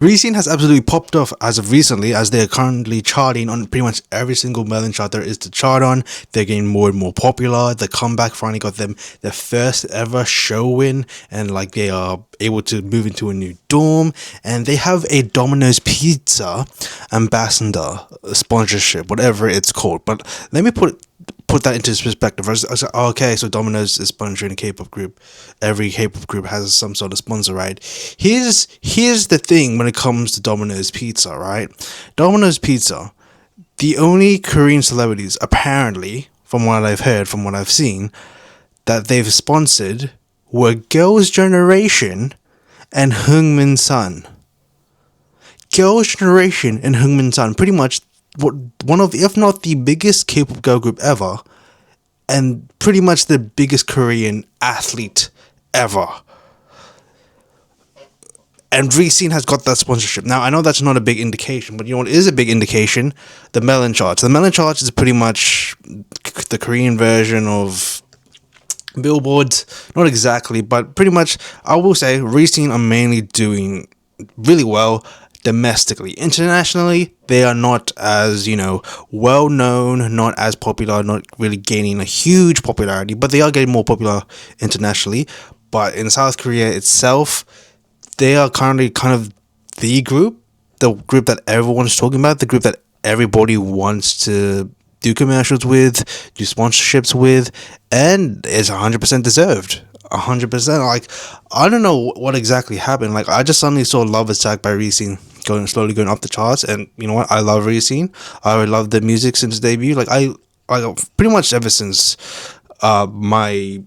RESCENE has absolutely popped off as of recently, as they are currently charting on pretty much every single melon chart there is to chart on. They're getting more and more popular. The comeback finally got them their first ever show win, and like they are able to move into a new dorm, and they have a Domino's Pizza ambassador sponsorship, whatever it's called. But let me put that into perspective. I was like, oh, okay, so Domino's is sponsoring a K-pop group. Every K-pop group has some sort of sponsor, right? Here's the thing when it comes to Domino's Pizza, right? Domino's Pizza, the only Korean celebrities, apparently, from what I've heard, from what I've seen, that they've sponsored were Girls' Generation and Heungmin Sun. Girls' Generation and Heungmin Sun, pretty much one of, if not the biggest K-pop girl group ever, and pretty much the biggest Korean athlete ever. And RESCENE has got that sponsorship. Now, I know that's not a big indication, but you know what is a big indication? The Melon Charts. The Melon Charts is pretty much the Korean version of Billboard. Not exactly, but pretty much, I will say, RESCENE are mainly doing really well domestically. Internationally, they are not as, well known, not as popular, not really gaining a huge popularity, but they are getting more popular internationally. But in South Korea itself, they are currently kind of the group that everyone's talking about, the group that everybody wants to do commercials with, do sponsorships with, and it's 100% deserved. 100%. Like, I don't know what exactly happened. Like, I just suddenly saw Love Attack by RESCENE slowly going up the charts, and you know what? I love RESCENE. I love their music since debut. Like, I pretty much ever since my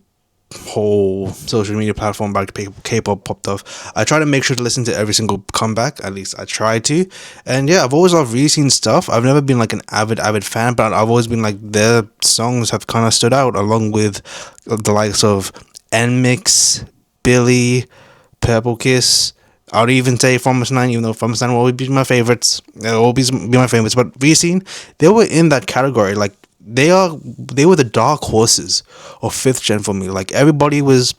whole social media platform about K-pop popped off, I try to make sure to listen to every single comeback. At least I try to. And yeah, I've always loved RESCENE stuff. I've never been like an avid fan, but I've always been like, their songs have kind of stood out along with the likes of NMIX, Billy, Purple Kiss. I would even say Promise 9, even though Promise 9 will always be my favorites. They'll always be my favorites. But RESCENE, they were in that category. Like, they were the dark horses of 5th gen for me. Like, everybody was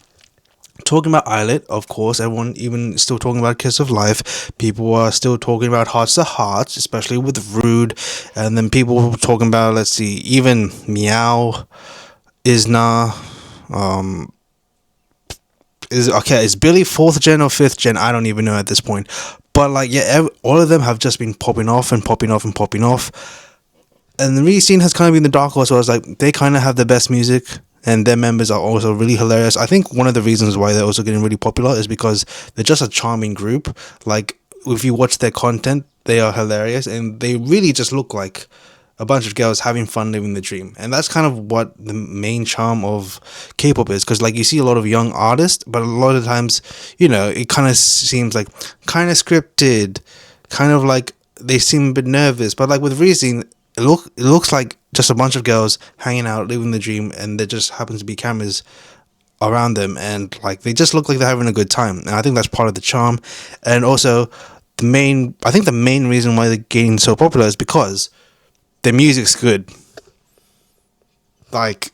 talking about Islet, of course. Everyone even still talking about Kiss of Life. People are still talking about Hearts to Hearts, especially with Rude. And then people were talking about, let's see, even Meow, Isna, is Billy 4th gen or 5th gen? I don't even know at this point. But like, yeah, all of them have just been popping off. And the RESCENE has kind of been the dark horse. So I was like, they kind of have the best music, and their members are also really hilarious. I think one of the reasons why they're also getting really popular is because they're just a charming group. Like, if you watch their content, they are hilarious, and they really just look like a bunch of girls having fun living the dream. And that's kind of what the main charm of K-pop is, because like, you see a lot of young artists, but a lot of times, it kind of seems like kind of scripted, kind of like they seem a bit nervous. But like with RESCENE, it looks like just a bunch of girls hanging out, living the dream, and there just happens to be cameras around them, and like, they just look like they're having a good time. And I think that's part of the charm. And also, the main reason why they're getting so popular is because their music's good. Like,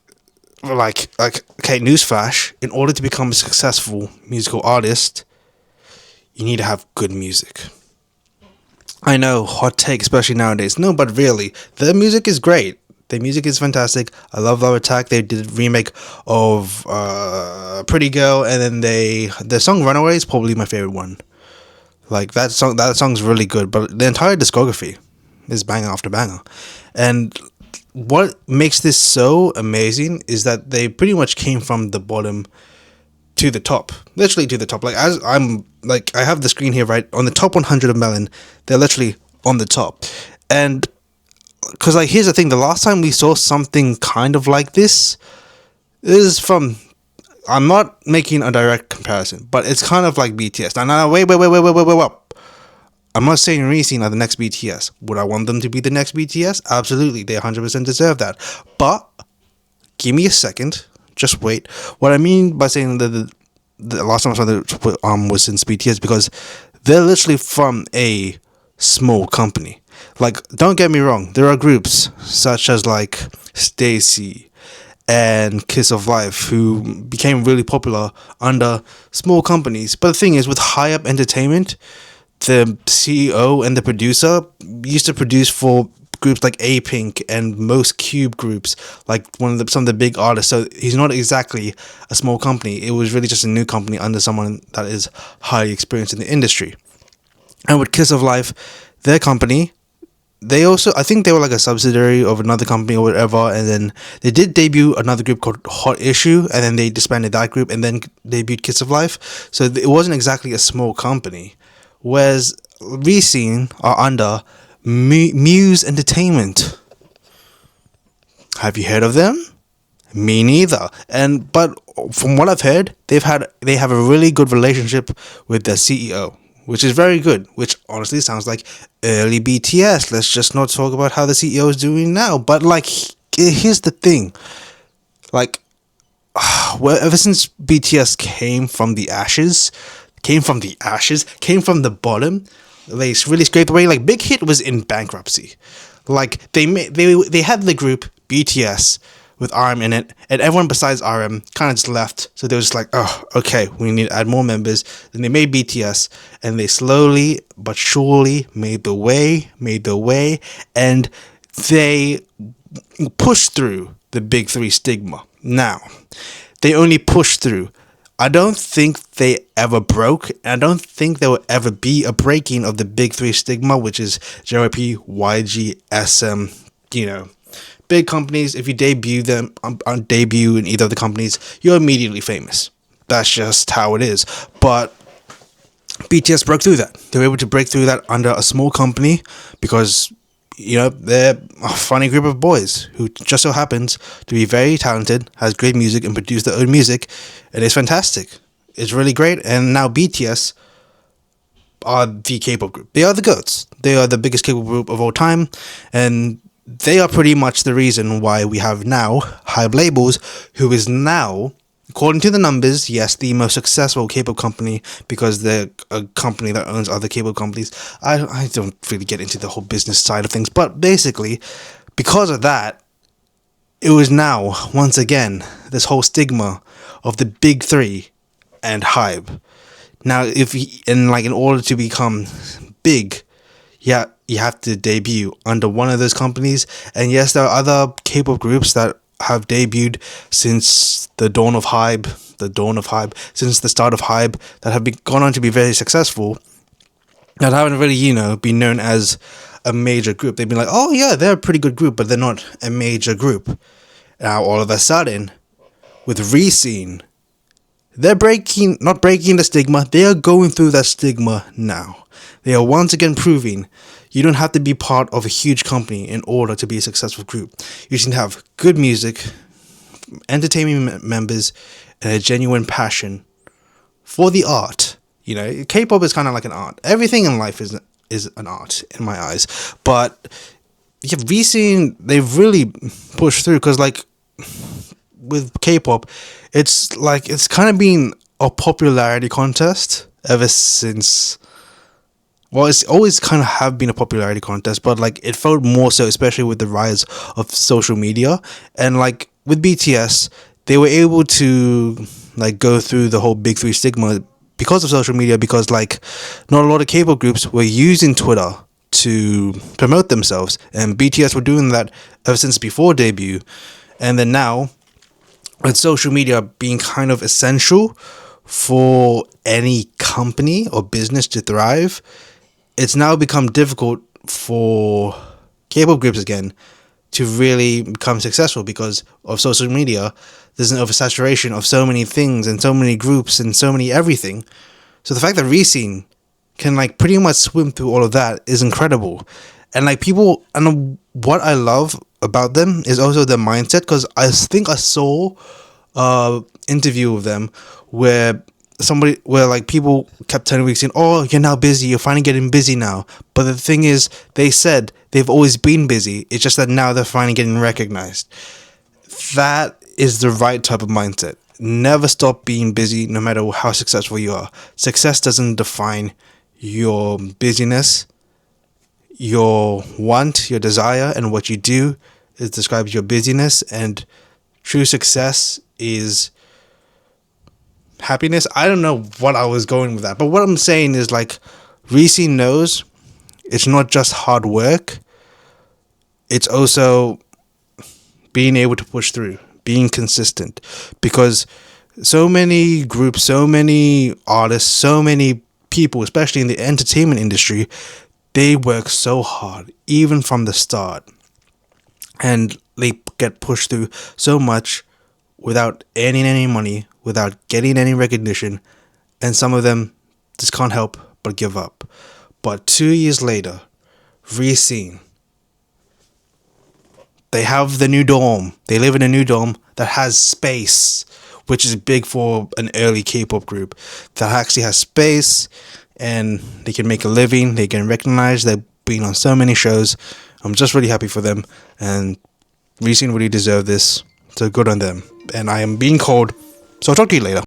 okay, newsflash, in order to become a successful musical artist, you need to have good music. I know, hot take, especially nowadays. No, but really, their music is great. Their music is fantastic. I love Love Attack. They did a remake of Pretty Girl, and then the song Runaway is probably my favorite one. Like, that song's really good, but the entire discography is banger after banger. And what makes this so amazing is that they pretty much came from the bottom to the top, literally to the top. Like, as I'm like, I have the screen here, right on the top 100 of Melon, they're literally on the top. And because, like, here's the thing, the last time we saw something kind of like this is from, I'm not making a direct comparison, but it's kind of like BTS. Now wait. I'm not saying RESCENE are the next BTS. Would I want them to be the next BTS? Absolutely, they 100% deserve that. But give me a second. Just wait. What I mean by saying that the last time I saw them was since BTS, because they're literally from a small company. Like, don't get me wrong, there are groups such as like Stacy and Kiss of Life who became really popular under small companies. But the thing is, with High Up Entertainment, the CEO and the producer used to produce for groups like A Pink and most Cube groups, like some of the big artists. So he's not exactly a small company. It was really just a new company under someone that is highly experienced in the industry. And with Kiss of Life, their company, they also, I think they were like a subsidiary of another company or whatever, and then they did debut another group called Hot Issue, and then they disbanded that group and then debuted Kiss of Life. So it wasn't exactly a small company. Whereas RESCENE are under Muse Entertainment. Have you heard of them? Me neither. But from what I've heard, they have a really good relationship with their CEO, which is very good. Which honestly sounds like early BTS. Let's just not talk about how the CEO is doing now. But like, here's the thing. Like, well, ever since BTS came from the bottom, they really scraped away. Like, Big Hit was in bankruptcy. Like, they had the group BTS with RM in it, and everyone besides RM kind of just left. So they were just like, oh, okay, we need to add more members. Then they made BTS, and they slowly but surely made the way, and they pushed through the big three stigma. Now, they only pushed through. I don't think they ever broke. I don't think there will ever be a breaking of the big three stigma, which is JYP, YG, SM, big companies. If you debut them on debut in either of the companies, you're immediately famous. That's just how it is. But BTS broke through that. They were able to break through that under a small company because they're a funny group of boys who just so happens to be very talented, has great music, and produce their own music, and it's fantastic. It's really great. And now BTS are the K-pop group. They are the GOATs. They are the biggest K-pop group of all time, and they are pretty much the reason why we have now Hybe Labels, who is now, according to the numbers, yes, the most successful K-pop company, because they're a company that owns other K-pop companies. I don't really get into the whole business side of things, but basically, because of that, it was now, once again, this whole stigma of the big three and Hybe. Now, in order to become big, yeah, you have to debut under one of those companies. And yes, there are other K-pop groups that have debuted since the dawn of Hybe, since the start of Hybe, that have gone on to be very successful, that haven't really, been known as a major group. They've been like, oh yeah, they're a pretty good group, but they're not a major group. Now, all of a sudden, with RESCENE, they're not breaking the stigma, they are going through that stigma now. They are once again proving you don't have to be part of a huge company in order to be a successful group. You just need to have good music, entertaining members, and a genuine passion for the art. K-pop is kind of like an art. Everything in life is an art in my eyes. But yeah, RESCENE, they've really pushed through because with K-pop, it's kind of been a popularity contest ever since. Well, it's always kind of have been a popularity contest, but it felt more so, especially with the rise of social media. And with BTS, they were able to go through the whole big three stigma because of social media, because not a lot of K-pop groups were using Twitter to promote themselves, and BTS were doing that ever since before debut. And then now, with social media being kind of essential for any company or business to thrive, it's now become difficult for K-pop groups again to really become successful because of social media. There's an oversaturation of so many things and so many groups and so many everything. So the fact that RESCENE can pretty much swim through all of that is incredible. And people, and what I love about them is also their mindset, because I think I saw interview with them where people kept telling me, saying, oh, you're now busy, you're finally getting busy now. But the thing is, they said they've always been busy, it's just that now they're finally getting recognized. That is the right type of mindset. Never stop being busy, no matter how successful you are. Success doesn't define your busyness. Your want, your desire, and what you do describes your busyness, and true success is happiness. I don't know what I was going with that, but what I'm saying is RESCENE knows it's not just hard work, it's also being able to push through, being consistent. Because so many groups, so many artists, so many people, especially in the entertainment industry, they work so hard, even from the start. And they get pushed through so much without earning any money, without getting any recognition. And some of them just can't help but give up. But 2 years later, RESCENE, they have the new dorm. They live in a new dorm that has space, which is big for an early K-pop group. That actually has space, and they can make a living. They can recognize. They've been on so many shows. I'm just really happy for them, and RESCENE really deserve this. So good on them. And I am being called, so I'll talk to you later.